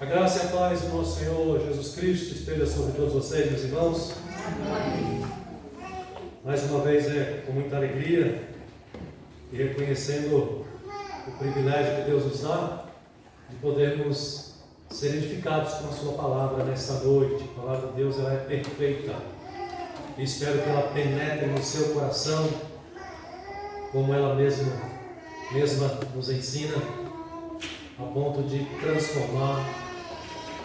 A graça e a paz do nosso Senhor Jesus Cristo esteja sobre todos vocês, meus irmãos. Amém. Mais uma vez é com muita alegria e reconhecendo o privilégio que Deus nos dá de podermos ser edificados com a sua palavra nesta noite. A palavra de Deus ela é perfeita e espero que ela penetre no seu coração como ela mesma nos ensina, a ponto de transformar,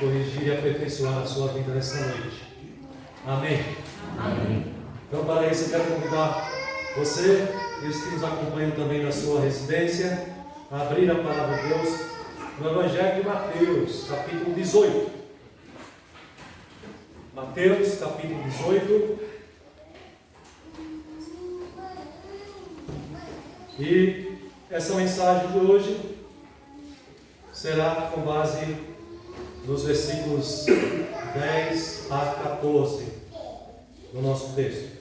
corrigir e aperfeiçoar a sua vida nesta noite. Amém? Amém. Então, para isso, eu quero convidar você e os que nos acompanham também na sua residência a abrir a palavra de Deus no Evangelho de Mateus, capítulo 18. Mateus, capítulo 18. E essa mensagem de hoje será com base nos versículos 10 a 14 do nosso texto.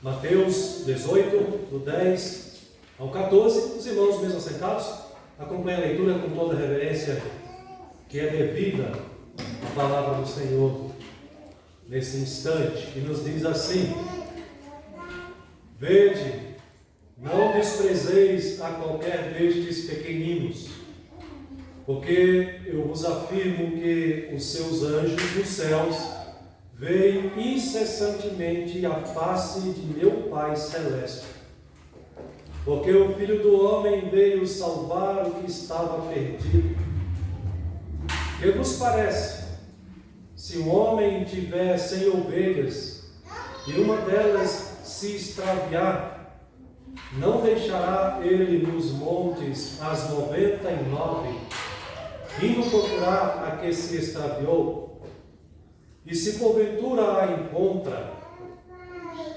Mateus 18, do 10 ao 14. Os irmãos mesmo assentados, acompanhem a leitura com toda a reverência que é devida à palavra do Senhor nesse instante, que nos diz assim: Vede, não desprezeis a qualquer destes pequeninos, porque eu vos afirmo que os seus anjos dos céus veem incessantemente a face de meu Pai Celeste. Porque o Filho do Homem veio salvar o que estava perdido. Que vos parece? Se um homem tiver 100 ovelhas e uma delas se extraviar, não deixará ele nos montes as 99, indo procurar a que se extraviou? E se porventura a encontra,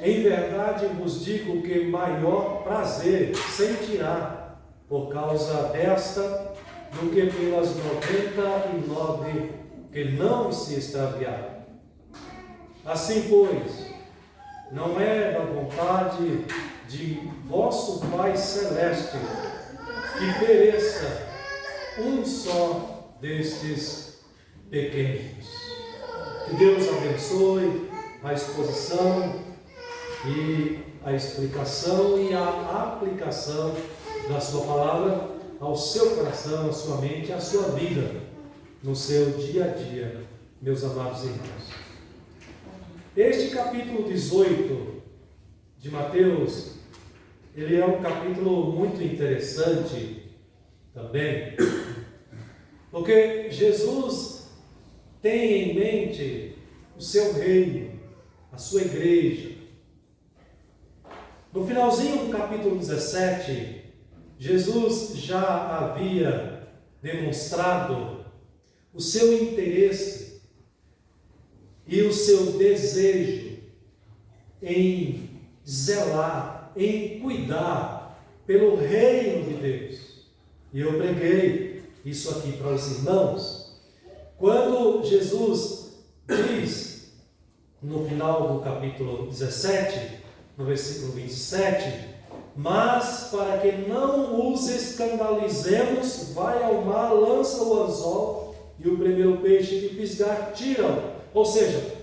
em verdade vos digo que maior prazer sentirá por causa desta do que pelas 99 que não se extraviaram. Assim, pois, não é da vontade de vosso Pai Celeste que pereça um só destes pequenos. Que Deus abençoe a exposição e a explicação e a aplicação da sua palavra ao seu coração, à sua mente, à sua vida, no seu dia a dia, meus amados irmãos. Este capítulo 18 de Mateus, ele é um capítulo muito interessante também, porque Jesus tem em mente o seu reino, a sua igreja. No finalzinho do capítulo 17, Jesus já havia demonstrado o seu interesse e o seu desejo em zelar, em cuidar pelo reino de Deus. E eu preguei isso aqui para os irmãos. Quando Jesus diz, no final do capítulo 17, no versículo 27, mas para que não os escandalizemos, vai ao mar, lança o anzol, e o primeiro peixe que fisgar, tira-o. Ou seja,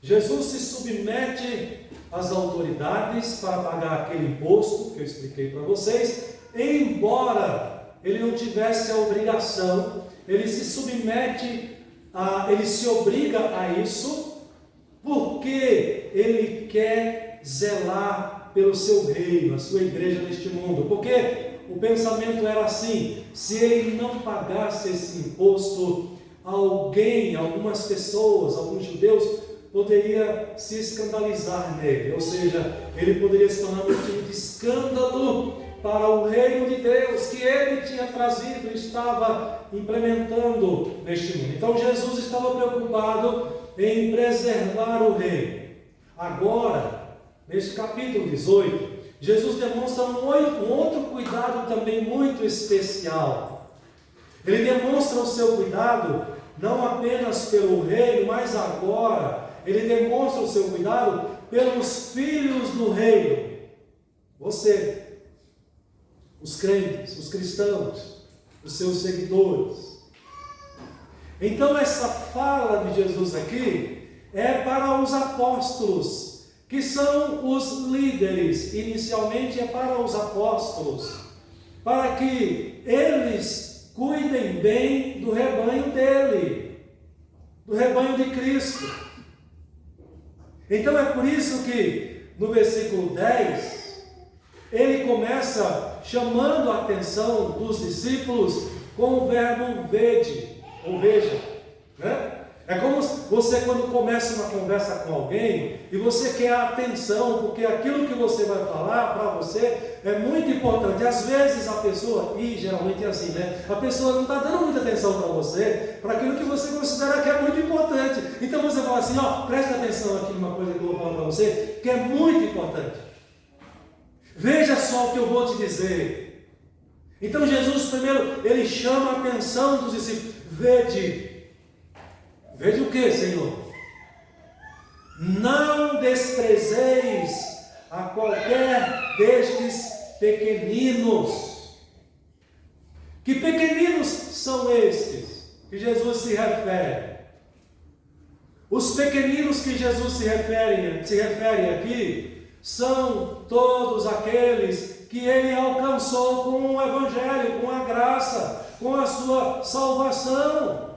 Jesus se submete às autoridades para pagar aquele imposto que eu expliquei para vocês, embora ele não tivesse a obrigação, ele se submete, ele se obriga a isso, porque ele quer zelar pelo seu reino, a sua igreja neste mundo. Porque o pensamento era assim: se ele não pagasse esse imposto, algumas pessoas, alguns judeus, poderia se escandalizar nele, ou seja, ele poderia se tornar motivo de escândalo para o reino de Deus que ele tinha trazido e estava implementando neste mundo. Então Jesus estava preocupado em preservar o reino. Agora, neste capítulo 18, Jesus demonstra um outro cuidado também muito especial. Ele demonstra o seu cuidado não apenas pelo reino, mas agora ele demonstra o seu cuidado pelos filhos do reino. Você, os crentes, os cristãos, os seus seguidores. Então essa fala de Jesus aqui é para os apóstolos, que são os líderes. Inicialmente é para os apóstolos, para que eles cuidem bem do rebanho dele, do rebanho de Cristo. Então é por isso que no versículo 10, ele começa chamando a atenção dos discípulos com o verbo vede, ou veja, né? É como você quando começa uma conversa com alguém e você quer a atenção, porque aquilo que você vai falar para você é muito importante. Às vezes a pessoa, e geralmente é assim, né? A pessoa não está dando muita atenção para você, para aquilo que você considera que é muito importante. Então você fala assim, ó, presta atenção aqui numa coisa que eu vou falar para você, que é muito importante. Veja só o que eu vou te dizer. Então Jesus primeiro, ele chama a atenção dos discípulos. Vede o que, Senhor? Não desprezeis a qualquer destes pequeninos. Que pequeninos são estes que Jesus se refere? Os pequeninos que Jesus se refere aqui são todos aqueles que ele alcançou com o Evangelho, com a graça, com a sua salvação.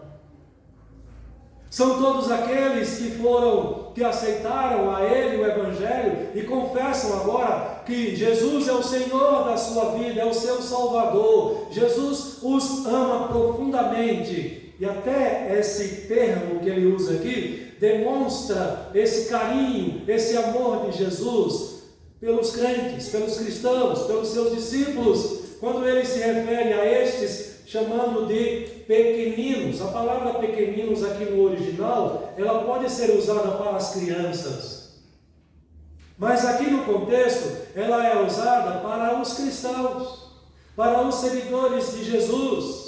São todos aqueles que aceitaram a ele o Evangelho e confessam agora que Jesus é o Senhor da sua vida, é o seu Salvador. Jesus os ama profundamente. E até esse termo que ele usa aqui demonstra esse carinho, esse amor de Jesus pelos crentes, pelos cristãos, pelos seus discípulos, quando ele se refere a estes chamando de pequeninos. A palavra pequeninos aqui no original, ela pode ser usada para as crianças, mas aqui no contexto, ela é usada para os cristãos, para os seguidores de Jesus.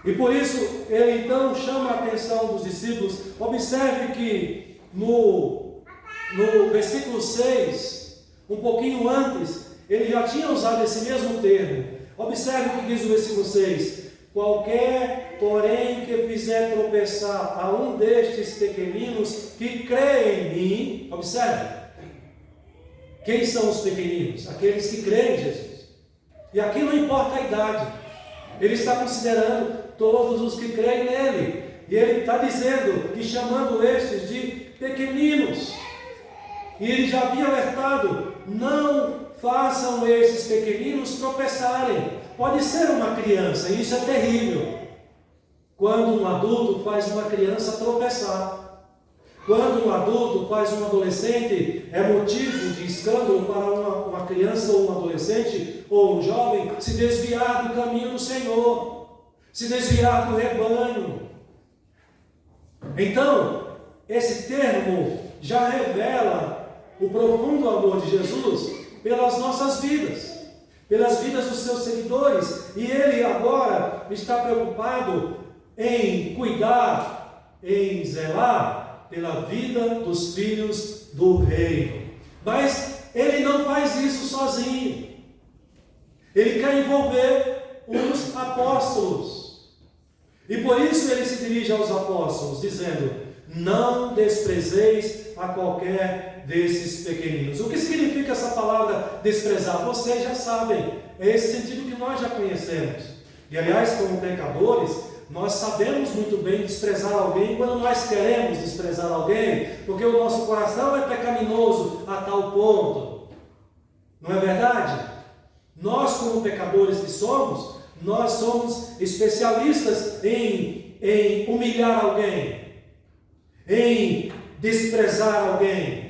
E por isso, ele então chama a atenção dos discípulos. Observe que no versículo 6, um pouquinho antes, ele já tinha usado esse mesmo termo. Observe o que diz o versículo 6. Qualquer, porém, que fizer tropeçar a um destes pequeninos que creem em mim. Observe. Quem são os pequeninos? Aqueles que creem em Jesus. E aqui não importa a idade. Ele está considerando todos os que creem nele. E ele está dizendo e chamando estes de pequeninos. E ele já havia alertado: não façam esses pequeninos tropeçarem. Pode ser uma criança, e isso é terrível. Quando um adulto faz uma criança tropeçar. Quando um adulto faz um adolescente, é motivo de escândalo para uma criança ou um adolescente ou um jovem se desviar do caminho do Senhor, se desviar do rebanho. Então, esse termo já revela o profundo amor de Jesus pelas nossas vidas, pelas vidas dos seus seguidores, e ele agora está preocupado em cuidar, em zelar pela vida dos filhos do reino. Mas ele não faz isso sozinho. Ele quer envolver os apóstolos. E por isso ele se dirige aos apóstolos, dizendo: não desprezeis a qualquer desses pequeninos. O que significa essa palavra desprezar? Vocês já sabem, é esse sentido que nós já conhecemos. E aliás, como pecadores, nós sabemos muito bem desprezar alguém quando nós queremos desprezar alguém, porque o nosso coração é pecaminoso a tal ponto. Não é verdade? Nós, como pecadores que somos, nós somos especialistas em humilhar alguém, em desprezar alguém.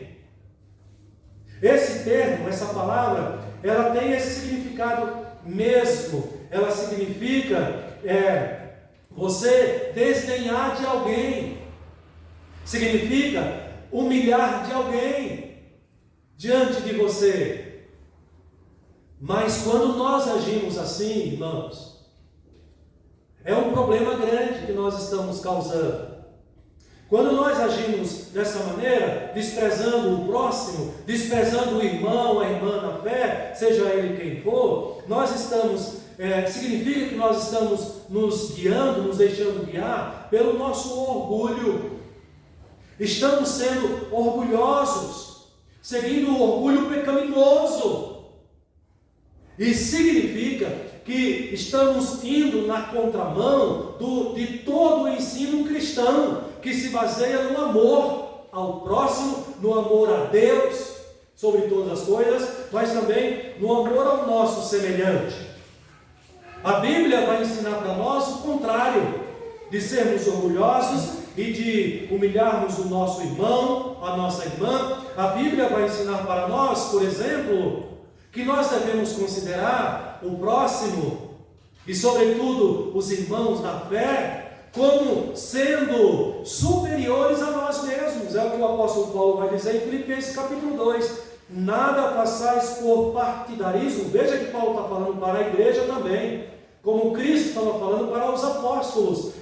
Esse termo, essa palavra, ela tem esse significado mesmo. Ela significa você desdenhar de alguém. Significa humilhar de alguém diante de você. Mas quando nós agimos assim, irmãos, é um problema grande que nós estamos causando. Quando nós agimos dessa maneira, desprezando o próximo, desprezando o irmão, a irmã na fé, seja ele quem for, nós estamos, significa que nós estamos nos guiando, nos deixando guiar pelo nosso orgulho. Estamos sendo orgulhosos, seguindo o orgulho pecaminoso. E significa que estamos indo na contramão de todo o ensino cristão, que se baseia no amor ao próximo, no amor a Deus, sobre todas as coisas, mas também no amor ao nosso semelhante. A Bíblia vai ensinar para nós o contrário, de sermos orgulhosos e de humilharmos o nosso irmão, a nossa irmã. A Bíblia vai ensinar para nós, por exemplo, que nós devemos considerar o próximo e, sobretudo, os irmãos na fé, como sendo superiores a nós mesmos. É o que o apóstolo Paulo vai dizer em Filipenses capítulo 2. Nada façais por partidarismo. Veja que Paulo está falando para a igreja também, como Cristo estava falando para os apóstolos.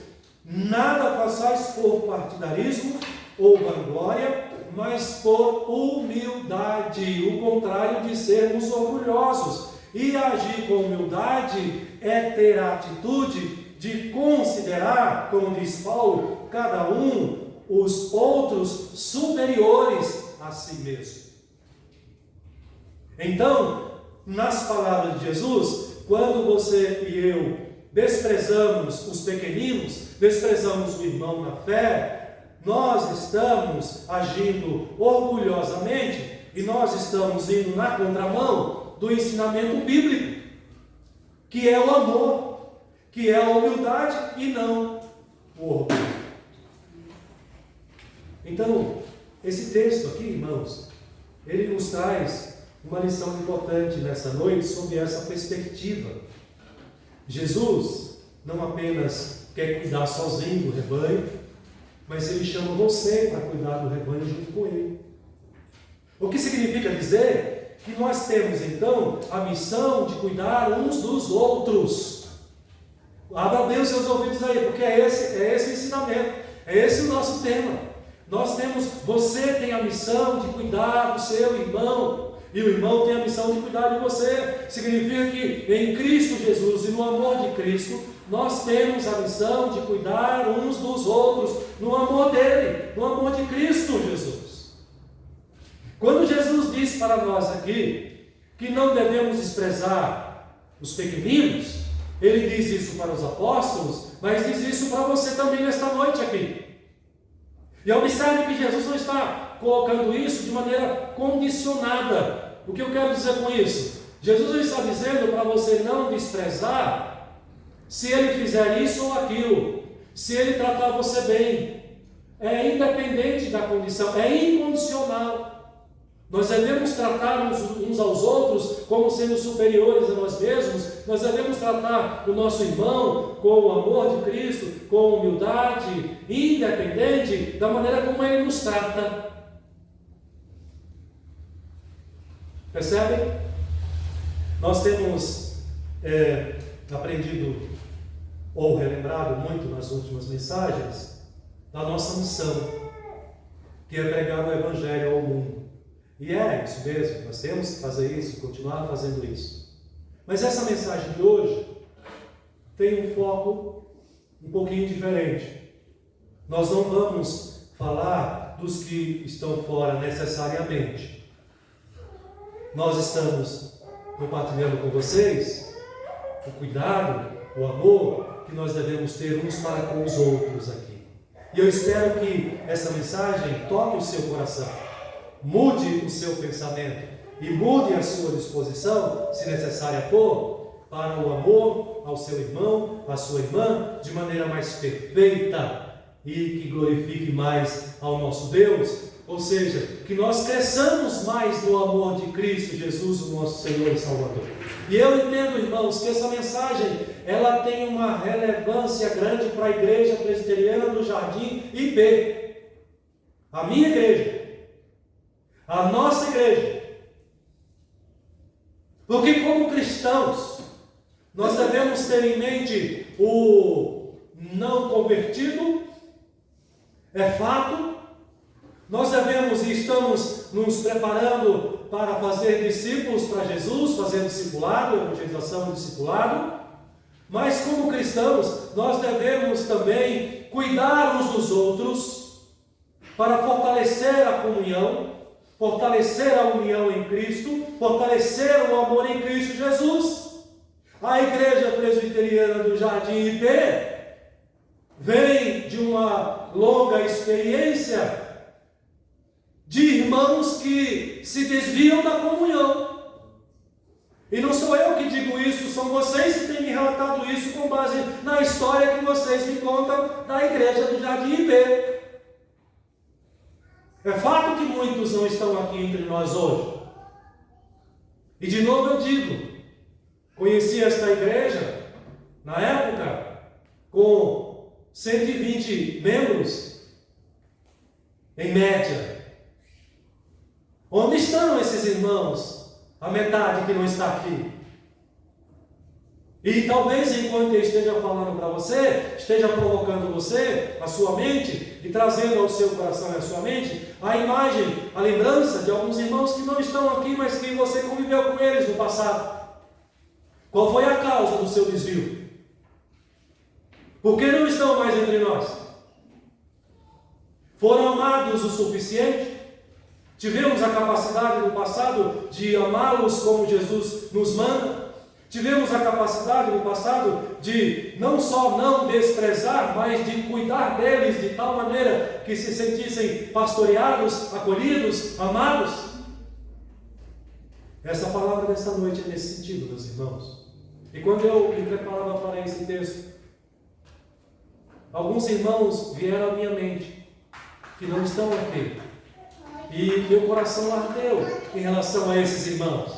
Nada façais por partidarismo ou vanglória, mas por humildade, o contrário de sermos orgulhosos. E agir com humildade é ter a atitude de considerar, como diz Paulo, cada um os outros superiores a si mesmo. Então, nas palavras de Jesus, quando você e eu desprezamos os pequeninos, desprezamos o irmão na fé, nós estamos agindo orgulhosamente e nós estamos indo na contramão do ensinamento bíblico, que é o amor, que é a humildade e não o orgulho. Então, esse texto aqui, irmãos, ele nos traz uma lição importante nessa noite sobre essa perspectiva. Jesus não apenas quer cuidar sozinho do rebanho, mas ele chama você para cuidar do rebanho junto com ele. O que significa dizer que nós temos então a missão de cuidar uns dos outros. Abra bem os seus ouvidos aí, porque é esse o ensinamento, é esse o nosso tema. Você tem a missão de cuidar do seu irmão, e o irmão tem a missão de cuidar de você. Significa que em Cristo Jesus e no amor de Cristo, nós temos a missão de cuidar uns dos outros, no amor dele, no amor de Cristo Jesus. Quando Jesus diz para nós aqui que não devemos desprezar os pequeninos, ele diz isso para os apóstolos, mas diz isso para você também nesta noite aqui. E observe que Jesus não está colocando isso de maneira condicionada. O que eu quero dizer com isso? Jesus não está dizendo para você não desprezar se ele fizer isso ou aquilo, se ele tratar você bem. É independente da condição, é incondicional. Nós devemos tratar uns aos outros como sendo superiores a nós mesmos. Nós devemos tratar o nosso irmão com o amor de Cristo, com humildade, independente da maneira como ele nos trata. Percebem? Nós temos aprendido ou relembrado muito nas últimas mensagens da nossa missão, que é pregar o Evangelho ao mundo. E é isso mesmo, nós temos que fazer isso, continuar fazendo isso. Mas essa mensagem de hoje tem um foco um pouquinho diferente. Nós não vamos falar dos que estão fora necessariamente. Nós estamos compartilhando com vocês o cuidado, o amor que nós devemos ter uns para com os outros aqui. E eu espero que essa mensagem toque o seu coração, mude o seu pensamento e mude a sua disposição, se necessária for, para o amor ao seu irmão, à sua irmã, de maneira mais perfeita e que glorifique mais ao nosso Deus. Ou seja, que nós cresçamos mais no amor de Cristo Jesus, o nosso Senhor e Salvador. E eu entendo, irmãos, que essa mensagem ela tem uma relevância grande para a igreja presbiteriana do Jardim IP. A minha igreja. A nossa igreja. Porque como cristãos, nós devemos ter em mente o não convertido É fato. Nós devemos e estamos nos preparando para fazer discípulos para Jesus, fazer discipulado, evangelização e discipulado. Mas como cristãos, nós devemos também cuidar uns dos outros para fortalecer a comunhão, fortalecer a união em Cristo, fortalecer o amor em Cristo Jesus. A Igreja Presbiteriana do Jardim IP vem de uma longa experiência de irmãos que se desviam da comunhão. E não sou eu que digo isso, são vocês que têm me relatado isso com base na história que vocês me contam da Igreja do Jardim IP. É fato que muitos não estão aqui entre nós hoje. E de novo eu digo, conheci esta igreja, na época, com 120 membros, em média. Onde estão esses irmãos? A metade que não está aqui. E talvez enquanto eu esteja falando para você, esteja provocando você, a sua mente, e trazendo ao seu coração e à sua mente, a imagem, a lembrança de alguns irmãos que não estão aqui, mas que você conviveu com eles no passado. Qual foi a causa do seu desvio? Por que não estão mais entre nós? Foram amados o suficiente? Tivemos a capacidade no passado de amá-los como Jesus nos manda? Tivemos a capacidade no passado de não só não desprezar, mas de cuidar deles de tal maneira que se sentissem pastoreados, acolhidos, amados? Essa palavra dessa noite é nesse sentido, meus irmãos. E quando eu me preparava para esse texto, alguns irmãos vieram à minha mente, que não estão aqui. E meu coração ardeu em relação a esses irmãos.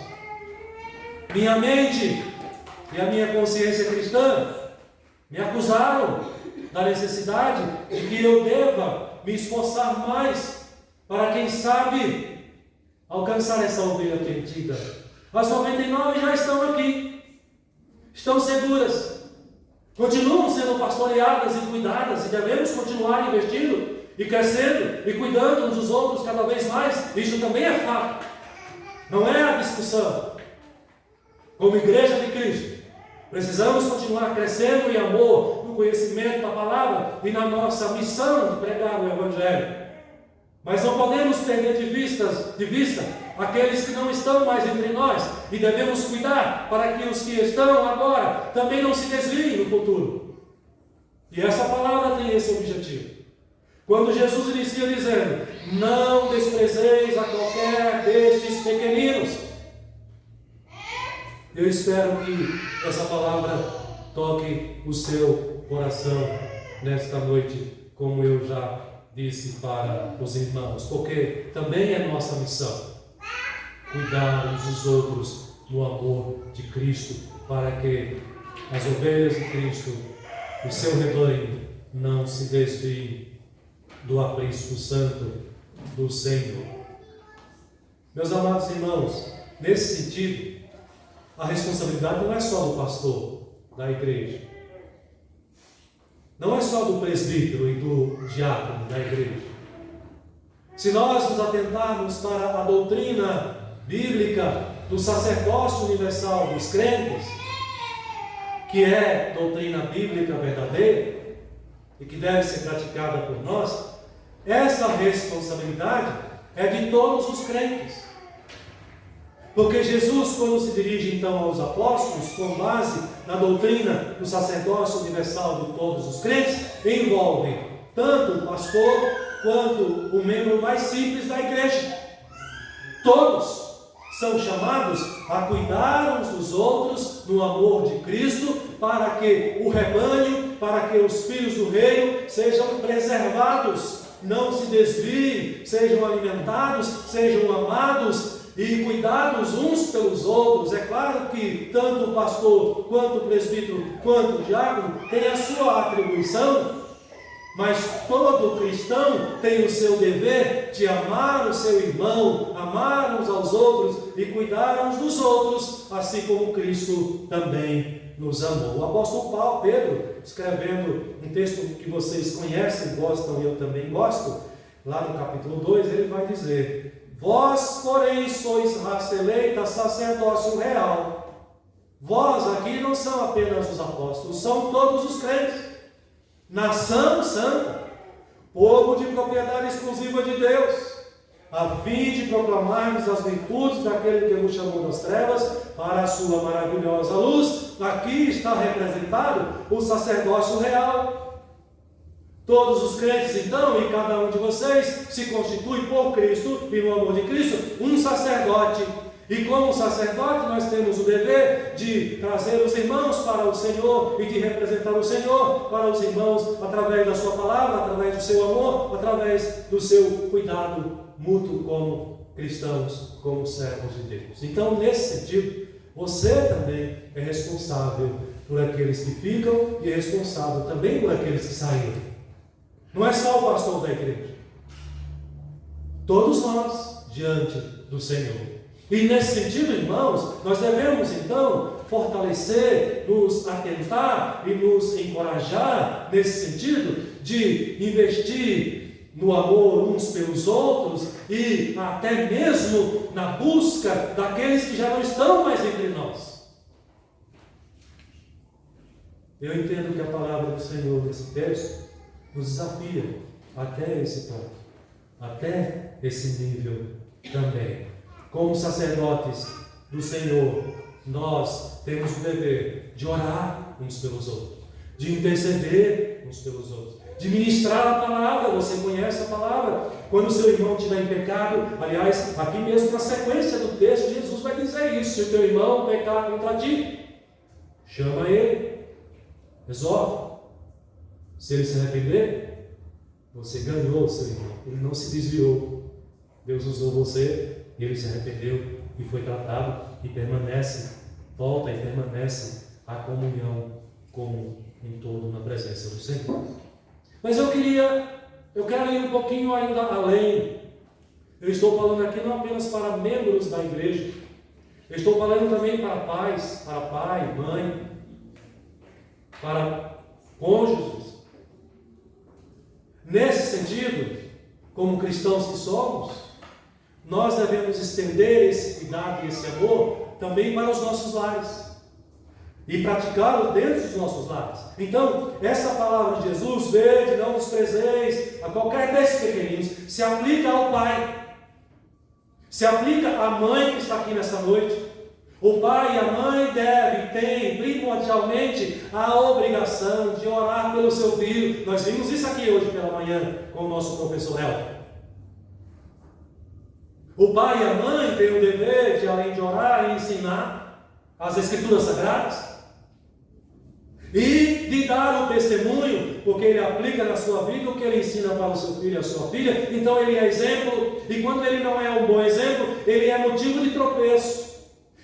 Minha mente e a minha consciência cristã me acusaram da necessidade de que eu deva me esforçar mais para, quem sabe, alcançar essa ovelha perdida. As 99 já estão aqui, estão seguras, continuam sendo pastoreadas e cuidadas, e devemos continuar investindo e crescendo e cuidando uns dos outros cada vez mais. Isso também é fato, não é a discussão. Como igreja de Cristo, precisamos continuar crescendo em amor, no conhecimento da palavra e na nossa missão de pregar o Evangelho. Mas não podemos perder de vista aqueles que não estão mais entre nós, e devemos cuidar para que os que estão agora também não se desviem no futuro. E essa palavra tem esse objetivo. Quando Jesus inicia dizendo: não desprezeis a qualquer destes pequeninos, eu espero que essa palavra toque o seu coração nesta noite, como eu já disse para os irmãos, porque também é nossa missão cuidar uns dos outros no amor de Cristo, para que as ovelhas de Cristo, o seu rebanho, não se desviem do aprisco santo do Senhor. Meus amados irmãos, nesse sentido, a responsabilidade não é só do pastor da igreja, não é só do presbítero e do diácono da igreja. Se nós nos atentarmos para a doutrina bíblica do sacerdócio universal dos crentes, que é doutrina bíblica verdadeira e que deve ser praticada por nós, essa responsabilidade é de todos os crentes. Porque Jesus, quando se dirige então aos apóstolos, com base na doutrina do sacerdócio universal de todos os crentes, envolve tanto o pastor quanto o membro mais simples da igreja. Todos são chamados a cuidar uns dos outros no amor de Cristo, para que o rebanho, para que os filhos do reino sejam preservados, não se desviem, sejam alimentados, sejam amados e cuidados uns pelos outros. É claro que tanto o pastor, quanto o presbítero, quanto o diácono tem a sua atribuição, Mas todo cristão tem o seu dever de amar o seu irmão, amar uns aos outros e cuidar uns dos outros, assim como Cristo também nos amou. O apóstolo Paulo, Pedro, escrevendo um texto que vocês conhecem, gostam e eu também gosto, lá no capítulo 2, ele vai dizer: vós, porém, sois raça eleita, sacerdócio real. Vós aqui não são apenas os apóstolos, são todos os crentes. Nação santa, povo de propriedade exclusiva de Deus, a fim de proclamarmos as virtudes daquele que nos chamou das trevas para a sua maravilhosa luz. Aqui está representado o sacerdócio real. Todos os crentes, então, e cada um de vocês, se constitui por Cristo e no amor de Cristo, um sacerdote. E como sacerdote, nós temos o dever de trazer os irmãos para o Senhor e de representar o Senhor para os irmãos através da sua palavra, através do seu amor, através do seu cuidado mútuo como cristãos, como servos de Deus. Então, nesse sentido, você também é responsável por aqueles que ficam e é responsável também por aqueles que saíram. Não é só o pastor da igreja. Todos nós diante do Senhor. E nesse sentido, irmãos, nós devemos então fortalecer, nos atentar e nos encorajar nesse sentido de investir no amor uns pelos outros e até mesmo na busca daqueles que já não estão mais entre nós. Eu entendo que a palavra do Senhor nesse texto nos desafia até esse ponto, até esse nível também. Como sacerdotes do Senhor, nós temos o dever de orar uns pelos outros, de interceder uns pelos outros, de ministrar a palavra. Você conhece a palavra. Quando o seu irmão estiver em pecado, aliás, aqui mesmo na sequência do texto, Jesus vai dizer isso: se o teu irmão pecar contra ti, chama ele, exorta. Se ele se arrepender, você ganhou o seu irmão, ele não se desviou. Deus usou você, ele se arrependeu e foi tratado e permanece, volta e permanece a comunhão como um todo na presença do Senhor. Mas eu quero ir um pouquinho ainda além. Eu estou falando aqui não apenas para membros da igreja, eu estou falando também para pais, para pai, mãe, para cônjuges. Nesse sentido, como cristãos que somos, nós devemos estender esse cuidado e esse amor também para os nossos lares e praticá-lo dentro dos nossos lares. Então, essa palavra de Jesus, vede, não desprezeis a qualquer desses pequeninos, se aplica ao pai, se aplica à mãe que está aqui nessa noite. O pai e a mãe têm primordialmente a obrigação de orar pelo seu filho. Nós vimos isso aqui hoje pela manhã com o nosso professor Elton. O pai e a mãe têm o dever de, além de orar, ensinar as Escrituras Sagradas e de dar o testemunho, porque ele aplica na sua vida o que ele ensina para o seu filho e a sua filha. Então ele é exemplo, e quando ele não é um bom exemplo, ele é motivo de tropeço.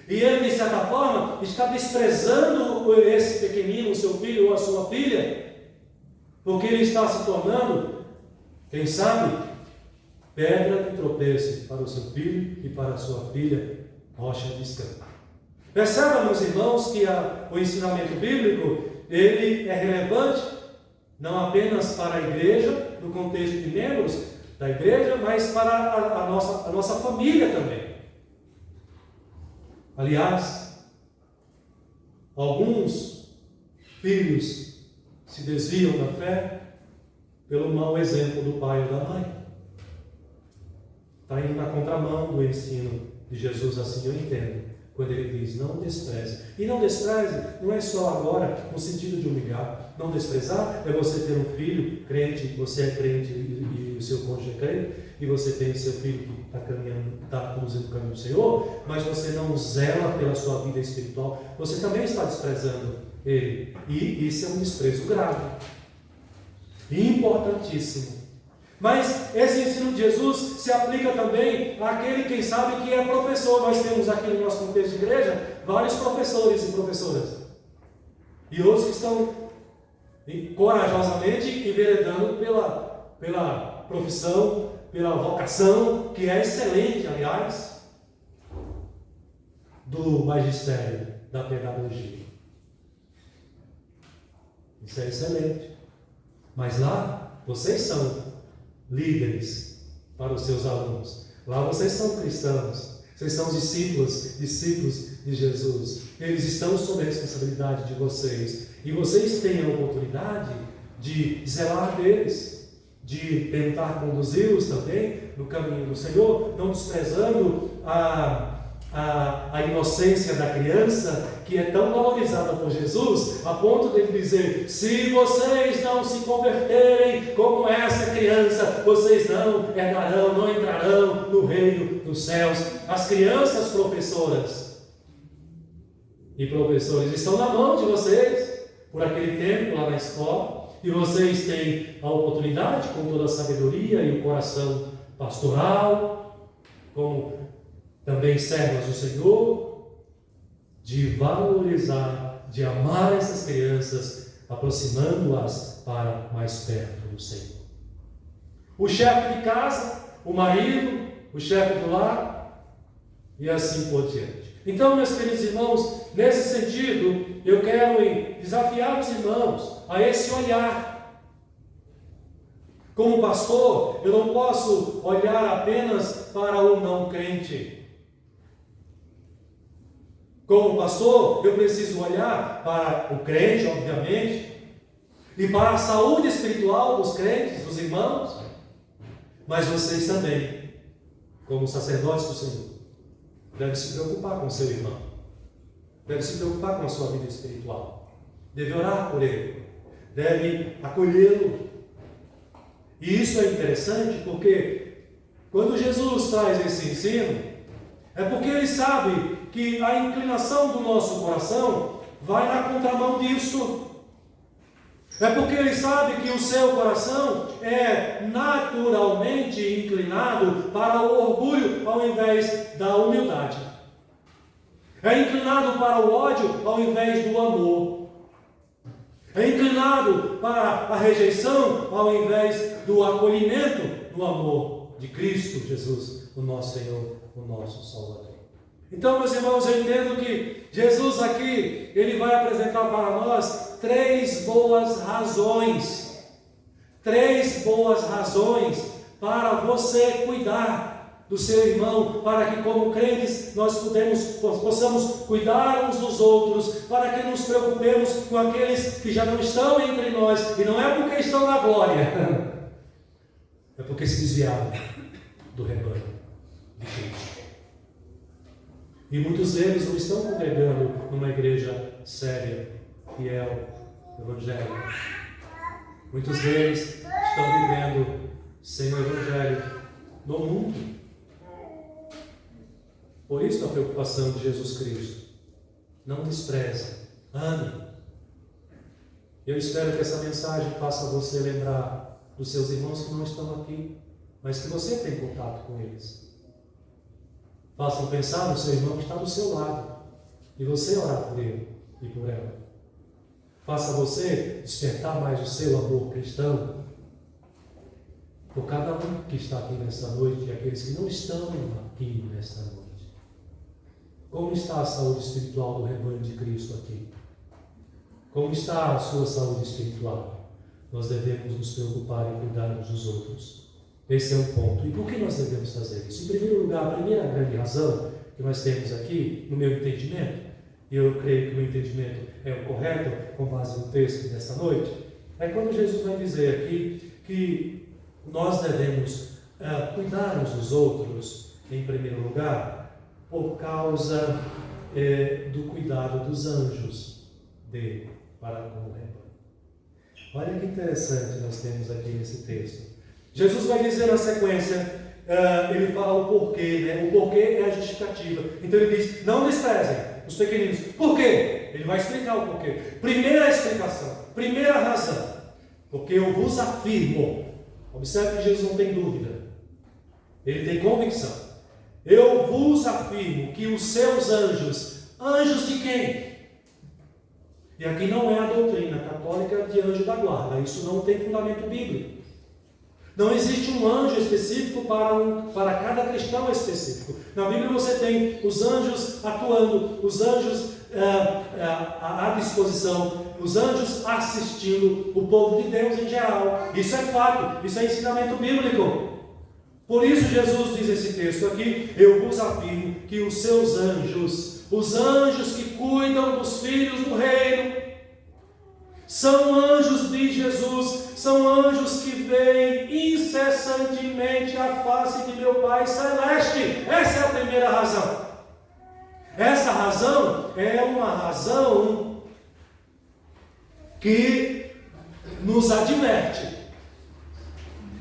E ele, de certa forma, está desprezando esse pequenino, o seu filho ou a sua filha, porque ele está se tornando, quem sabe, pedra de tropeço para o seu filho e para a sua filha, rocha de escândalo. Perceba, meus irmãos, que o ensinamento bíblico, ele é relevante, não apenas para a igreja, no contexto de membros da igreja, mas para a nossa família também. Aliás, alguns filhos se desviam da fé pelo mau exemplo do pai ou da mãe. Está indo na contramão do ensino de Jesus, assim eu entendo, quando ele diz: não despreze. E não despreze não é só agora no sentido de humilhar. Não desprezar é você ter um filho crente, você é crente e o seu cônjuge é crente, e você tem o seu filho que está caminhando, está conduzindo o caminho do Senhor, mas você não zela pela sua vida espiritual, você também está desprezando ele. E isso é um desprezo grave, importantíssimo. Mas esse ensino de Jesus se aplica também àquele, quem sabe, que é professor. Nós temos aqui no nosso contexto de igreja vários professores e professoras, e outros que estão e corajosamente enveredando pela profissão, pela vocação, que é excelente, aliás, do magistério, da pedagogia. Isso é excelente. Mas lá, vocês são líderes para os seus alunos. Lá vocês são cristãos. Vocês são discípulos de Jesus. Eles estão sob a responsabilidade de vocês. E vocês têm a oportunidade de zelar deles, de tentar conduzi-los também no caminho do Senhor, não desprezando a inocência da criança, que é tão valorizada por Jesus, a ponto de ele dizer: se vocês não se converterem como essa criança, vocês não herdarão, não entrarão no reino dos céus. As crianças professoras e professores estão na mão de vocês, por aquele tempo lá na escola, e vocês têm a oportunidade, com toda a sabedoria e o coração pastoral, como também servas do Senhor, de valorizar, de amar essas crianças, aproximando-as para mais perto do Senhor. O chefe de casa, o marido, o chefe do lar, e assim por diante. Então, meus queridos irmãos, nesse sentido, eu quero desafiar os irmãos a esse olhar. Como pastor, eu não posso olhar apenas para o não crente. Como pastor, eu preciso olhar para o crente, obviamente, e para a saúde espiritual dos crentes, dos irmãos, mas vocês também, como sacerdotes do Senhor, devem se preocupar com o seu irmão, devem se preocupar com a sua vida espiritual, deve orar por ele, deve acolhê-lo. E isso é interessante porque quando Jesus traz esse ensino, é porque ele sabe que a inclinação do nosso coração vai na contramão disso. É porque ele sabe que o seu coração é naturalmente inclinado para o orgulho ao invés da humildade. É inclinado para o ódio ao invés do amor. É inclinado para a rejeição ao invés do acolhimento do amor de Cristo Jesus, o nosso Senhor, o nosso Salvador. Então, meus irmãos, eu entendo que Jesus aqui, ele vai apresentar para nós três boas razões para você cuidar do seu irmão, para que como crentes nós possamos cuidar uns dos outros, para que nos preocupemos com aqueles que já não estão entre nós, e não é porque estão na glória, é porque se desviaram do rebanho de Cristo. E muitos deles não estão congregando numa igreja séria, fiel, evangélica. Muitos deles estão vivendo sem o evangelho no mundo. Por isso a preocupação de Jesus Cristo. Não despreze, ame. Eu espero que essa mensagem faça você lembrar dos seus irmãos que não estão aqui, mas que você tem contato com eles. Façam pensar no seu irmão que está do seu lado e você orar por ele e por ela. Faça você despertar mais o seu amor cristão por cada um que está aqui nesta noite e aqueles que não estão aqui nesta noite. Como está a saúde espiritual do rebanho de Cristo aqui? Como está a sua saúde espiritual? Nós devemos nos preocupar em cuidar uns dos outros. Esse é o ponto. E por que nós devemos fazer isso? Em primeiro lugar, a primeira grande razão que nós temos aqui, no meu entendimento, e eu creio que o meu entendimento é o correto, com base no texto desta noite, é quando Jesus vai dizer aqui que nós devemos cuidar uns dos outros, em primeiro lugar, por causa do cuidado dos anjos dele para com o rebanho. Olha que interessante nós temos aqui nesse texto. Jesus vai dizer na sequência, ele fala o porquê, né? O porquê é a justificativa. Então ele diz, não desprezem os pequeninos. Por quê? Ele vai explicar o porquê. Primeira explicação, primeira razão, porque eu vos afirmo, observe que Jesus não tem dúvida, ele tem convicção. Eu vos afirmo que os seus anjos de quem? E aqui não é a doutrina católica de anjo da guarda, isso não tem fundamento bíblico. Não existe um anjo específico para cada cristão específico. Na Bíblia você tem os anjos atuando, os anjos à disposição, os anjos assistindo o povo de Deus em geral. Isso é fato, isso é ensinamento bíblico. Por isso Jesus diz esse texto aqui: eu vos afirmo que os seus anjos, os anjos que cuidam dos filhos do reino, são anjos de Jesus, são anjos que veem incessantemente a face de meu Pai Celeste. Essa é a primeira razão. Essa razão é uma razão que nos adverte.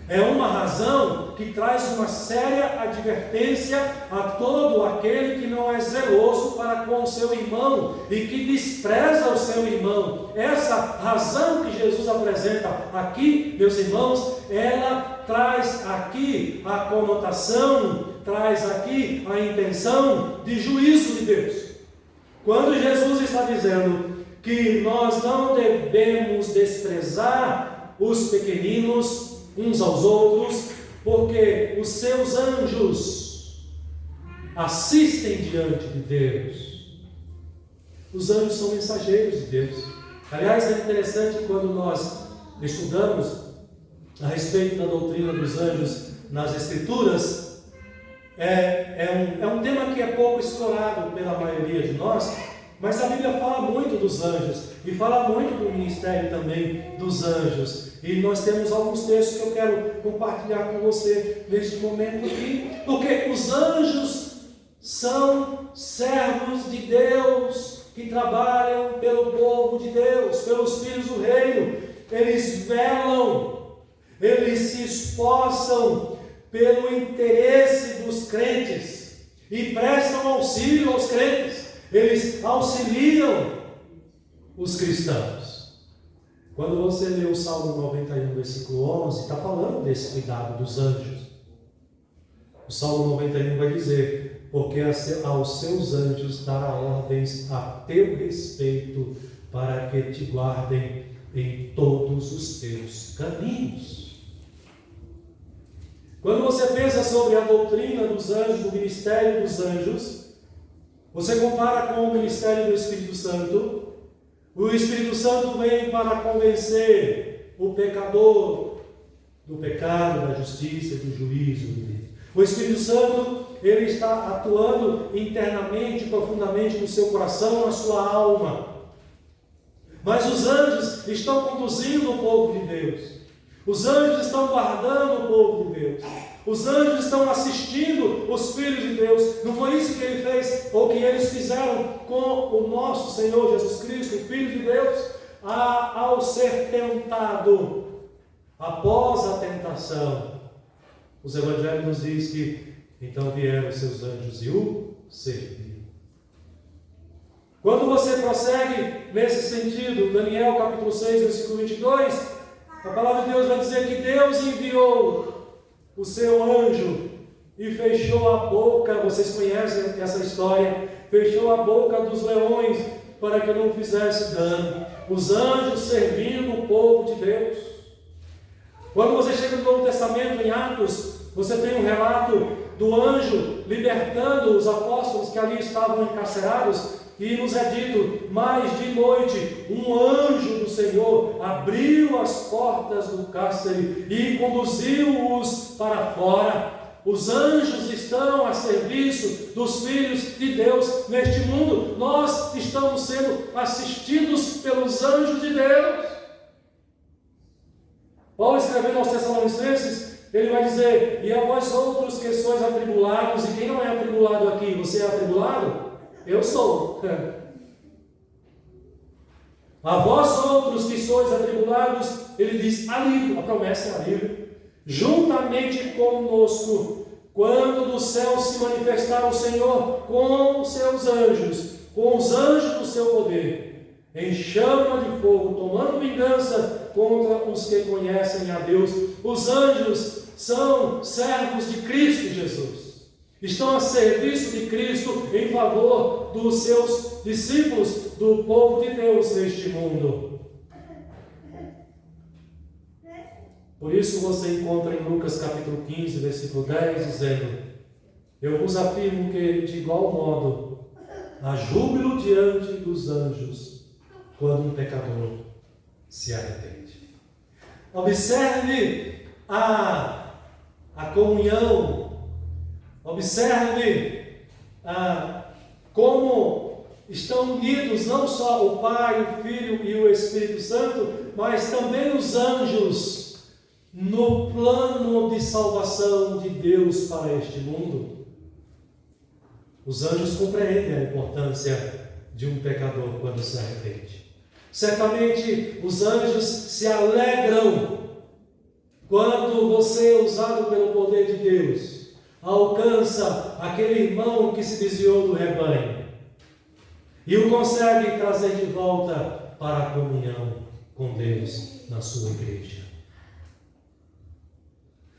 É uma razão que traz uma séria advertência a todo aquele que não é zeloso para com o seu irmão e que despreza o seu irmão. Essa razão que Jesus apresenta aqui, meus irmãos, ela traz aqui a conotação, traz aqui a intenção de juízo de Deus. Quando Jesus está dizendo que nós não devemos desprezar os pequeninos uns aos outros, porque os seus anjos assistem diante de Deus. Os anjos são mensageiros de Deus. Aliás, é interessante quando nós estudamos a respeito da doutrina dos anjos nas Escrituras, é um tema que é pouco explorado pela maioria de nós, mas a Bíblia fala muito dos anjos e fala muito do ministério também dos anjos. E nós temos alguns textos que eu quero compartilhar com você neste momento aqui, porque os anjos são servos de Deus que trabalham pelo povo de Deus, pelos filhos do reino. Eles velam, eles se esforçam pelo interesse dos crentes e prestam auxílio aos crentes. Eles auxiliam os cristãos. Quando você lê o Salmo 91, versículo 11, está falando desse cuidado dos anjos. O Salmo 91 vai dizer: porque aos seus anjos dará ordens a teu respeito, para que te guardem em todos os teus caminhos. Quando você pensa sobre a doutrina dos anjos, o ministério dos anjos, você compara com o ministério do Espírito Santo. O Espírito Santo vem para convencer o pecador do pecado, da justiça e do juízo de Deus. O Espírito Santo, ele está atuando internamente, profundamente no seu coração, na sua alma. Mas os anjos estão conduzindo o povo de Deus. Os anjos estão guardando o povo de Deus. Os anjos estão assistindo os filhos de Deus. Não foi isso que ele fez, ou que eles fizeram com o nosso Senhor Jesus Cristo, o Filho de Deus, ao ser tentado. Após a tentação, os evangelhos nos diz que então vieram os seus anjos e o serviram. Quando você prossegue nesse sentido, Daniel capítulo 6, versículo 22, a palavra de Deus vai dizer que Deus enviou o seu anjo e fechou a boca, vocês conhecem essa história, fechou a boca dos leões para que não fizesse dano. Os anjos servindo o povo de Deus. Quando você chega no Novo Testamento, em Atos, você tem um relato do anjo libertando os apóstolos que ali estavam encarcerados, e nos é dito: mais de noite, um anjo do Senhor abriu as portas do cárcere e conduziu-os para fora. Os anjos estão a serviço dos filhos de Deus neste mundo. Nós estamos sendo assistidos pelos anjos de Deus. Paulo, escrevendo aos Tessalonicenses, ele vai dizer: e a vós outros que sois atribulados. E quem não é atribulado aqui? Você é atribulado? Eu sou. A vós outros que sois atribulados, ele diz: alívio, a promessa é alívio, juntamente conosco, quando do céu se manifestar o Senhor com os seus anjos, com os anjos do seu poder, em chama de fogo, tomando vingança contra os que conhecem a Deus. Os anjos são servos de Cristo Jesus. Estão a serviço de Cristo em favor dos seus discípulos, do povo de Deus neste mundo. Por isso você encontra em Lucas capítulo 15, versículo 10, dizendo: eu vos afirmo que, de igual modo, há júbilo diante dos anjos quando um pecador se arrepende. Observe a comunhão, observe como estão unidos não só o Pai, o Filho e o Espírito Santo, mas também os anjos no plano de salvação de Deus para este mundo. Os anjos compreendem a importância de um pecador quando se arrepende. Certamente os anjos se alegram quando você, usado pelo poder de Deus, alcança aquele irmão que se desviou do rebanho e o consegue trazer de volta para a comunhão com Deus na sua igreja.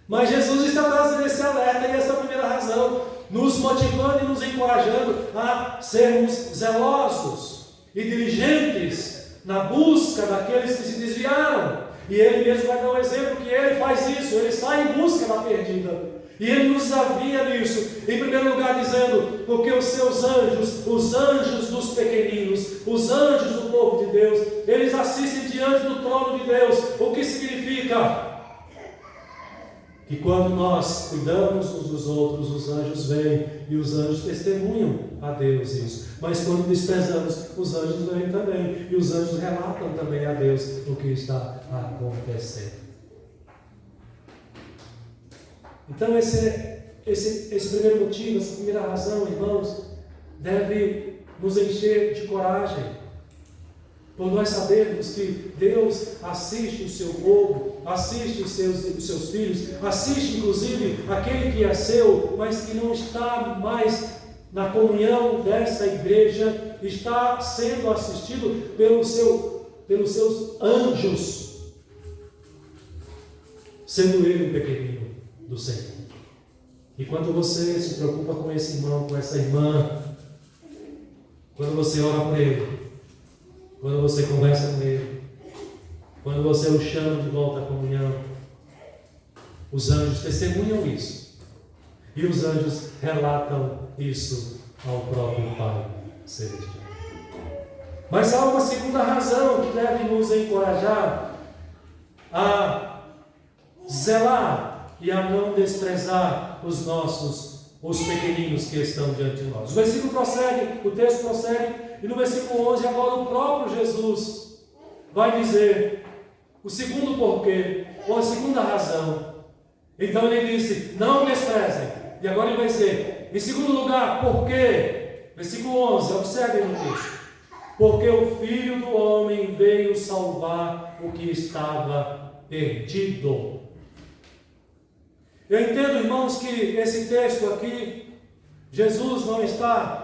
Mas Jesus está trazendo esse alerta, e essa é a primeira razão, nos motivando e nos encorajando a sermos zelosos e diligentes na busca daqueles que se desviaram. E Ele mesmo vai dar um exemplo que Ele faz isso, Ele sai em busca da perdida. E Ele nos avia nisso, em primeiro lugar dizendo, porque os seus anjos, os anjos dos pequeninos, os anjos do povo de Deus, eles assistem diante do trono de Deus. O que significa? Que quando nós cuidamos uns dos outros, os anjos vêm e os anjos testemunham a Deus isso. Mas quando desprezamos, os anjos vêm também e os anjos relatam também a Deus o que está acontecendo. Então esse primeiro motivo, essa primeira razão, irmãos, deve nos encher de coragem. Por nós sabermos que Deus assiste o seu povo, assiste os seus filhos, assiste inclusive aquele que é seu, mas que não está mais na comunhão dessa igreja, está sendo assistido pelos seus anjos, sendo ele um pequenino do Senhor. E quando você se preocupa com esse irmão, com essa irmã, quando você ora por ele, quando você conversa com ele, quando você o chama de volta à comunhão, os anjos testemunham isso. E os anjos relatam isso ao próprio Pai Celestial. Mas há uma segunda razão que deve nos encorajar a zelar e a não desprezar os pequeninos que estão diante de nós. O versículo prossegue, o texto prossegue, e no versículo 11, agora o próprio Jesus vai dizer o segundo porquê, ou a segunda razão. Então ele disse, não desprezem. E agora ele vai dizer, em segundo lugar, por quê? Versículo 11, observem no texto. Porque o Filho do Homem veio salvar o que estava perdido. Eu entendo, irmãos, que esse texto aqui, Jesus não está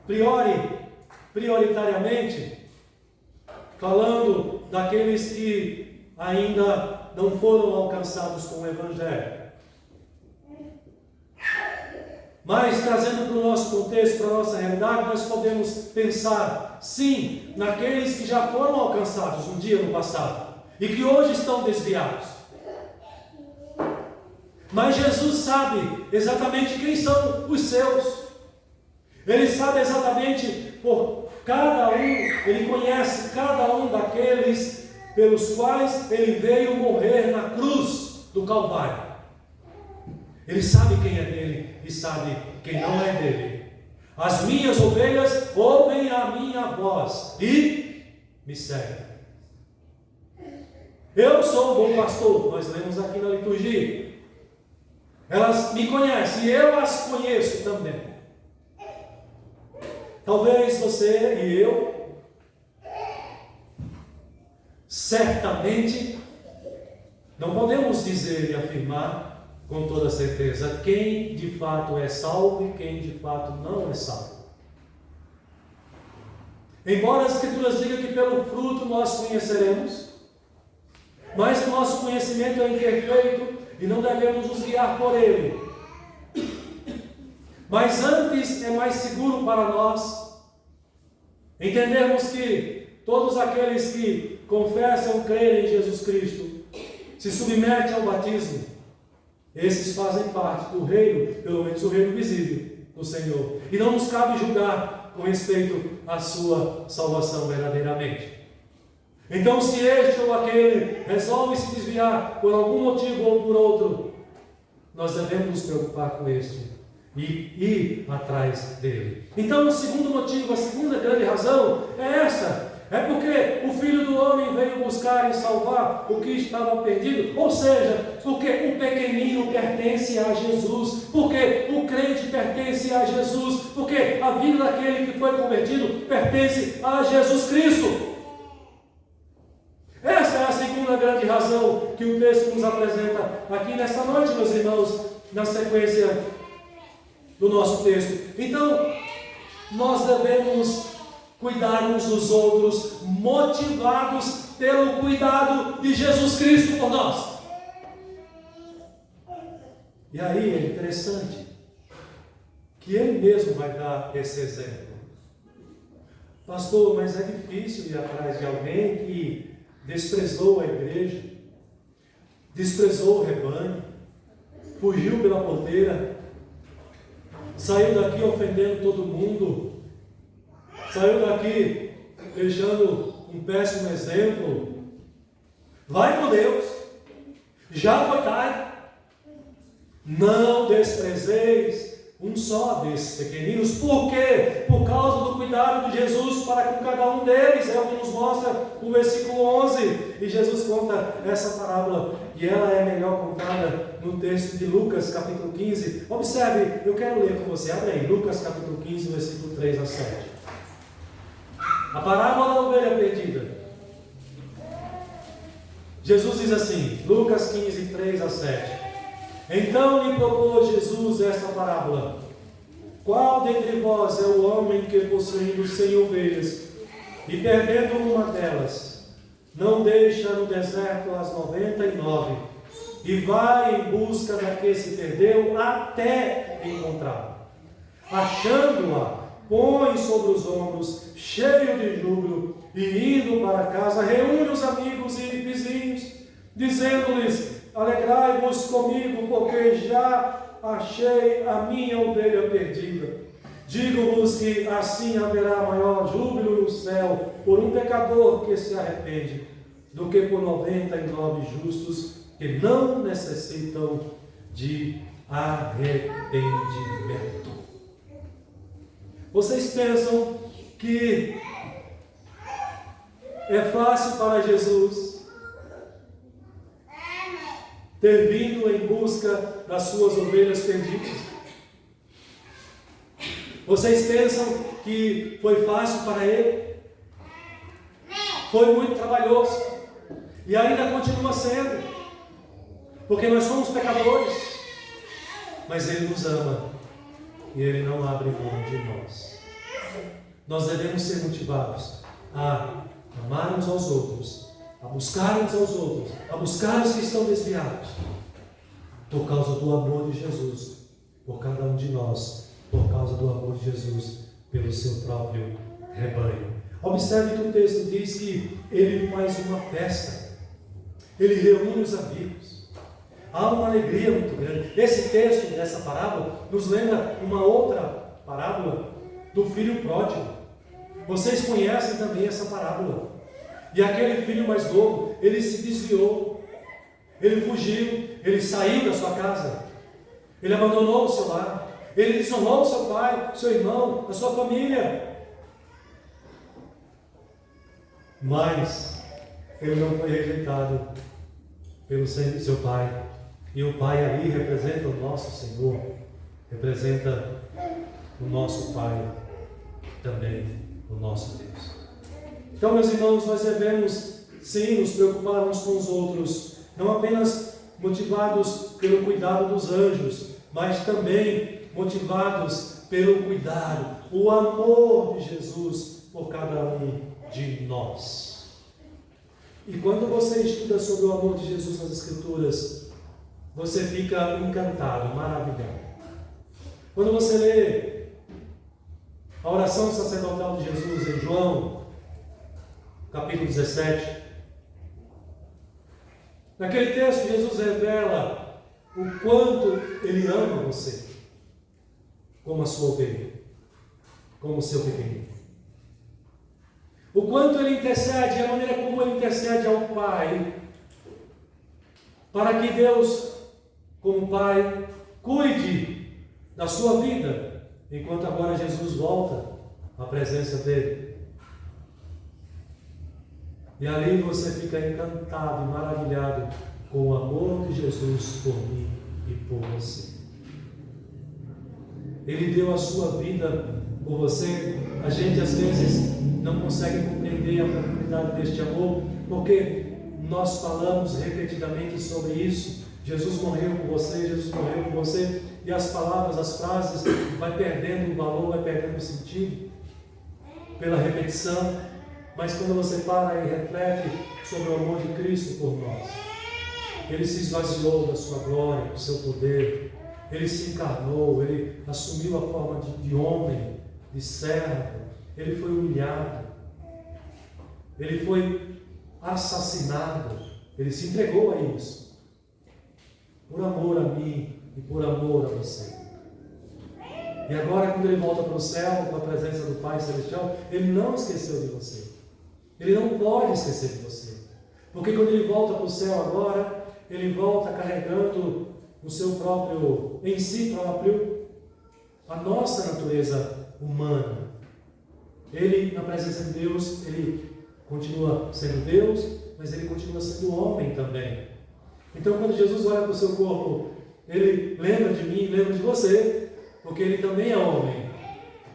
prioritariamente falando daqueles que ainda não foram alcançados com o Evangelho. Mas, trazendo para o nosso contexto, para a nossa realidade, nós podemos pensar, sim, naqueles que já foram alcançados um dia no passado e que hoje estão desviados. Mas Jesus sabe exatamente quem são os seus. Ele sabe exatamente por cada um, ele conhece cada um daqueles pelos quais ele veio morrer na cruz do Calvário. Ele sabe quem é dele e sabe quem não é dele. As minhas ovelhas ouvem a minha voz e me seguem. Eu sou o bom pastor, nós lemos aqui na liturgia. Elas me conhecem e eu as conheço também. Talvez você e eu, certamente, não podemos dizer e afirmar com toda certeza quem de fato é salvo e quem de fato não é salvo. Embora as Escrituras digam que pelo fruto nós conheceremos, mas o nosso conhecimento é imperfeito e não devemos nos guiar por ele. Mas antes é mais seguro para nós entendermos que todos aqueles que confessam crer em Jesus Cristo, se submetem ao batismo, esses fazem parte do reino, pelo menos o reino visível do Senhor. E não nos cabe julgar com respeito à sua salvação verdadeiramente. Então, se este ou aquele resolve se desviar por algum motivo ou por outro, nós devemos nos preocupar com este e ir atrás dele. Então, o segundo motivo, a segunda grande razão é esta: é porque o Filho do Homem veio buscar e salvar o que estava perdido, ou seja, porque o pequenino pertence a Jesus, porque o crente pertence a Jesus, porque a vida daquele que foi convertido pertence a Jesus Cristo. Essa é a segunda grande razão que o texto nos apresenta aqui nesta noite, meus irmãos, na sequência do nosso texto. Então, nós devemos cuidar uns dos outros, motivados pelo cuidado de Jesus Cristo por nós. E aí é interessante que Ele mesmo vai dar esse exemplo. Pastor, mas é difícil ir atrás de alguém que desprezou a igreja, desprezou o rebanho, fugiu pela porteira, saiu daqui ofendendo todo mundo, saiu daqui deixando um péssimo exemplo. Vai com Deus, já foi tarde. Não desprezeis um só desses pequeninos. Por quê? Por causa do cuidado de Jesus para com cada um deles. É o que nos mostra o versículo 11. E Jesus conta essa parábola, e ela é melhor contada no texto de Lucas, capítulo 15. Observe, eu quero ler com você. Abre aí, Lucas, capítulo 15, versículo 3 a 7. A parábola da ovelha perdida. Jesus diz assim, Lucas 15, 3 a 7. Então lhe propôs Jesus esta parábola: qual dentre vós é o homem que, possuindo 100 ovelhas e perdendo uma delas, não deixa no deserto as 99 e vai em busca da que se perdeu até encontrá-la? Achando-a, põe sobre os ombros, cheio de júbilo, e indo para casa, reúne os amigos e vizinhos, dizendo-lhes: alegrai-vos comigo, porque já achei a minha ovelha perdida. Digo-vos que assim haverá maior júbilo no céu por um pecador que se arrepende, do que por 99 justos que não necessitam de arrependimento. Vocês pensam que é fácil para Jesus ter vindo em busca das suas ovelhas perdidas? Vocês pensam que foi fácil para Ele? Foi muito trabalhoso, e ainda continua sendo, porque nós somos pecadores, mas Ele nos ama, e Ele não abre mão de nós. Nós devemos ser motivados a amar uns aos outros, a buscar uns aos outros, a buscar os que estão desviados, por causa do amor de Jesus por cada um de nós, por causa do amor de Jesus pelo seu próprio rebanho. Observe que o texto diz que Ele faz uma festa, Ele reúne os amigos, há uma alegria muito grande. Esse texto dessa parábola nos lembra uma outra parábola do filho pródigo. Vocês conhecem também essa parábola. E aquele filho mais novo, ele se desviou, ele fugiu, ele saiu da sua casa, ele abandonou o seu lar, ele desonrou o seu pai, seu irmão, a sua família. Mas ele não foi rejeitado pelo seu pai. E o pai ali representa o nosso Senhor, representa o nosso Pai, também o nosso Deus. Então, meus irmãos, nós devemos sim nos preocupar uns com os outros, não apenas motivados pelo cuidado dos anjos, mas também motivados pelo cuidado, o amor de Jesus por cada um de nós. E quando você estuda sobre o amor de Jesus nas Escrituras, você fica encantado, maravilhado. Quando você lê a oração sacerdotal de Jesus em João, capítulo 17, naquele texto Jesus revela o quanto Ele ama você, como a sua ovelha, como o seu pequenino. O quanto Ele intercede, a maneira como Ele intercede ao Pai, para que Deus, como Pai, cuide da sua vida, enquanto agora Jesus volta à presença dEle. E ali você fica encantado e maravilhado com o amor de Jesus por mim e por você. Ele deu a sua vida por você. A gente às vezes não consegue compreender a profundidade deste amor, porque nós falamos repetidamente sobre isso. Jesus morreu por você, Jesus morreu por você, e as palavras, as frases vai perdendo o valor, vai perdendo o sentido pela repetição. Mas quando você para e reflete sobre o amor de Cristo por nós, Ele se esvaziou da sua glória, do seu poder, Ele se encarnou, Ele assumiu a forma de homem, de servo, Ele foi humilhado, Ele foi assassinado, Ele se entregou a isso, por amor a mim e por amor a você. E agora, quando Ele volta para o céu, com a presença do Pai Celestial, Ele não esqueceu de você. Ele não pode esquecer de você. Porque quando Ele volta para o céu agora, Ele volta carregando o seu próprio, em si próprio, a nossa natureza humana. Ele, na presença de Deus, Ele continua sendo Deus, mas Ele continua sendo homem também. Então, quando Jesus olha para o seu corpo, Ele lembra de mim, lembra de você, porque Ele também é homem.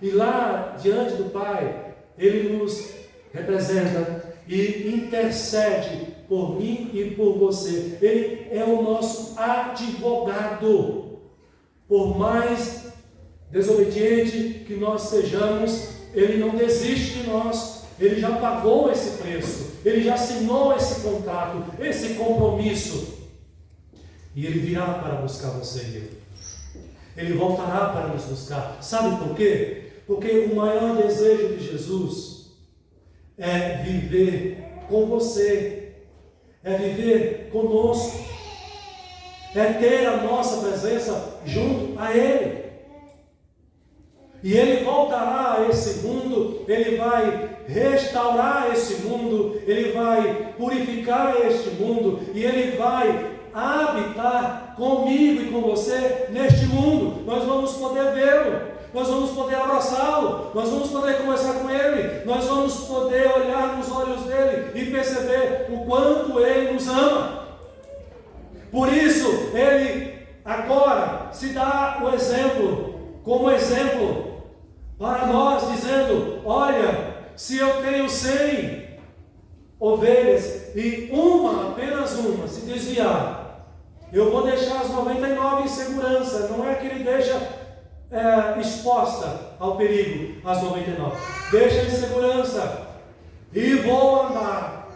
E lá, diante do Pai, Ele nos representa e intercede por mim e por você. Ele é o nosso advogado. Por mais desobediente que nós sejamos, Ele não desiste de nós. Ele já pagou esse preço. Ele já assinou esse contrato, esse compromisso. E Ele virá para buscar você e eu. Ele voltará para nos buscar. Sabe por quê? Porque o maior desejo de Jesus é viver com você, é viver conosco, é ter a nossa presença junto a Ele. E Ele voltará a esse mundo, Ele vai restaurar esse mundo, Ele vai purificar este mundo, e Ele vai habitar comigo e com você neste mundo. Nós vamos poder vê-lo, nós vamos poder abraçá-lo, nós vamos poder conversar com Ele, nós vamos poder olhar nos olhos dEle e perceber o quanto Ele nos ama. Por isso, Ele agora se dá o exemplo, como exemplo para nós, dizendo: olha, se eu tenho 100 ovelhas e apenas uma, se desviar, eu vou deixar as 99 em segurança. Não é que Ele deixa exposta ao perigo as 99, deixa em segurança, e vou andar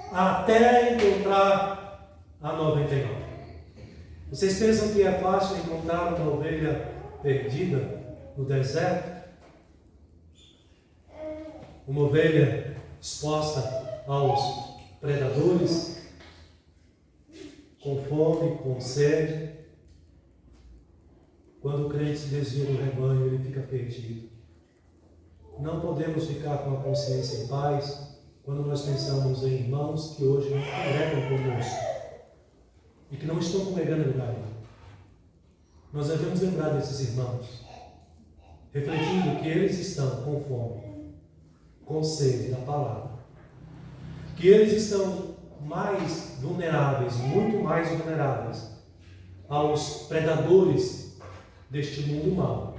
até encontrar a 99. Vocês pensam que é fácil encontrar uma ovelha perdida no deserto? Uma ovelha exposta aos predadores, com fome, com sede? Quando o crente se desvia do rebanho, ele fica perdido. Não podemos ficar com a consciência em paz quando nós pensamos em irmãos que hoje não congregam conosco e que não estão congregando em lugar nenhum. Nós devemos lembrar desses irmãos, refletindo que eles estão com fome, com sede da palavra, que eles estão mais vulneráveis, muito mais vulneráveis aos predadores deste mundo mau.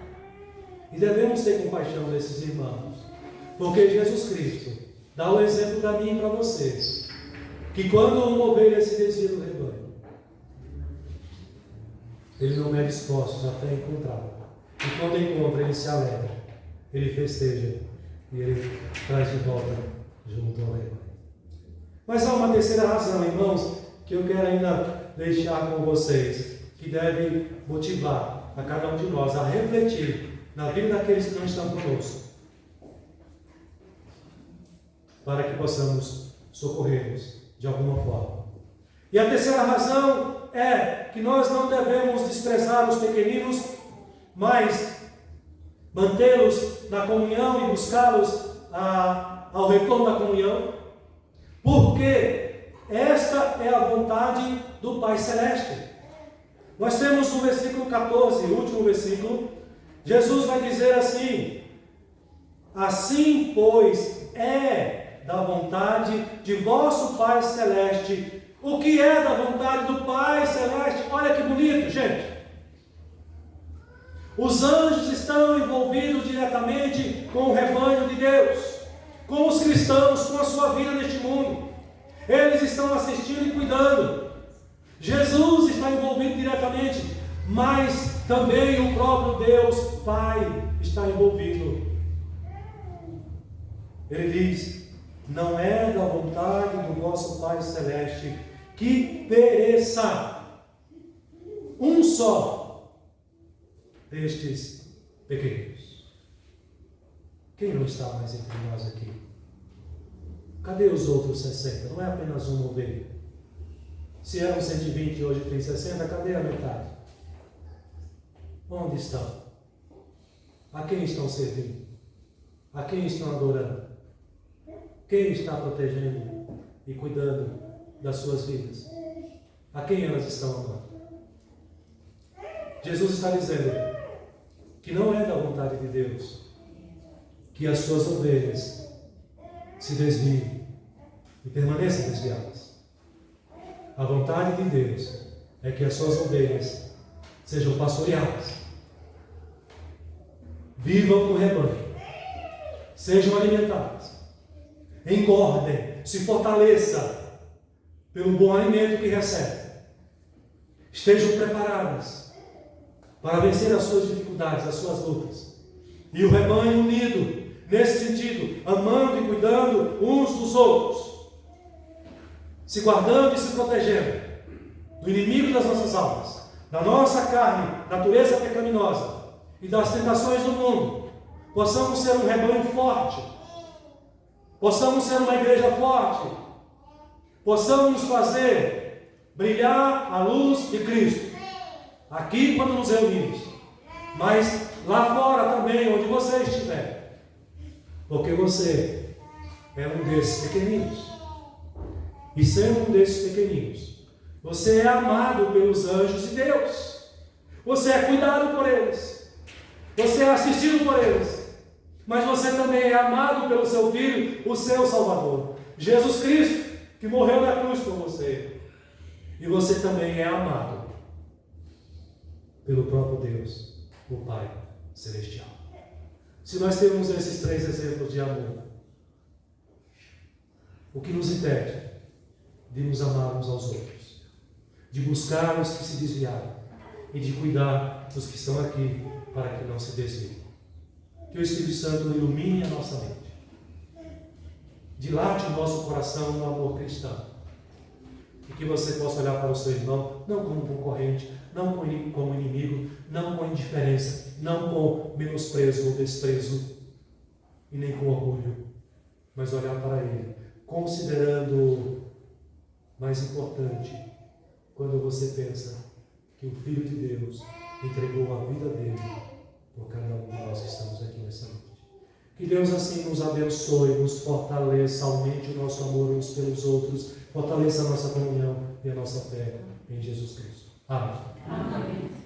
E devemos ter compaixão desses irmãos, porque Jesus Cristo dá o exemplo para mim e para vocês, que quando uma ovelha se desvia do rebanho, Ele não mede esforços até encontrá-la. E quando encontra, Ele se alegra, Ele festeja e Ele traz de volta junto ao rebanho. Mas há uma terceira razão, irmãos, que eu quero ainda deixar com vocês, que deve motivar a cada um de nós a refletir na vida daqueles que não estão conosco, para que possamos socorrê-los de alguma forma. E a terceira razão é que nós não devemos desprezar os pequeninos, mas mantê-los na comunhão e buscá-los ao retorno da comunhão, porque esta é a vontade do Pai Celeste. Nós temos no versículo 14, o último versículo, Jesus vai dizer assim: assim, pois, é da vontade de vosso Pai Celeste. O que é da vontade do Pai Celeste? Olha que bonito, gente. Os anjos estão envolvidos diretamente com o rebanho de Deus, com os cristãos, com a sua vida neste mundo. Eles estão assistindo e cuidando. Jesus está envolvido diretamente, mas também o próprio Deus Pai está envolvido. Ele diz: não é da vontade do vosso Pai Celeste que pereça um só destes pequenos. Quem não está mais entre nós aqui? Cadê os outros 60? Não é apenas uma ovelha. Se eram 120 e hoje tem 60, cadê a metade? Onde estão? A quem estão servindo? A quem estão adorando? Quem está protegendo e cuidando das suas vidas? A quem elas estão amando? Jesus está dizendo que não é da vontade de Deus que as suas ovelhas se desviem e permaneçam desviadas. A vontade de Deus é que as suas ovelhas sejam pastoreadas, vivam no rebanho, sejam alimentadas, engordem, se fortaleçam pelo bom alimento que recebem, estejam preparadas para vencer as suas dificuldades, as suas lutas, e o rebanho unido nesse sentido, amando e cuidando uns dos outros, se guardando e se protegendo do inimigo das nossas almas, da nossa carne, natureza pecaminosa e das tentações do mundo. Possamos ser um rebanho forte, possamos ser uma igreja forte, possamos fazer brilhar a luz de Cristo aqui quando nos reunimos, mas lá fora também, onde você estiver, porque você é um desses pequeninos. E sendo um desses pequeninos, você é amado pelos anjos de Deus, você é cuidado por eles, você é assistido por eles, mas você também é amado pelo seu Filho, o seu Salvador, Jesus Cristo, que morreu na cruz por você. E você também é amado pelo próprio Deus, o Pai Celestial. Se nós temos esses três exemplos de amor, o que nos impede de nos amar uns aos outros, de buscar os que se desviaram e de cuidar dos que estão aqui para que não se desviem? Que o Espírito Santo ilumine a nossa mente, dilate o nosso coração no amor cristão, e que você possa olhar para o seu irmão não como concorrente, não como inimigo, não com indiferença, não com menosprezo ou desprezo e nem com orgulho, mas olhar para ele considerando mais importante quando você pensa que o Filho de Deus entregou a vida dele por cada um de nós que estamos aqui nessa noite. Que Deus assim nos abençoe, nos fortaleça, aumente o nosso amor uns pelos outros, fortaleça a nossa comunhão e a nossa fé em Jesus Cristo. Amém. Amém.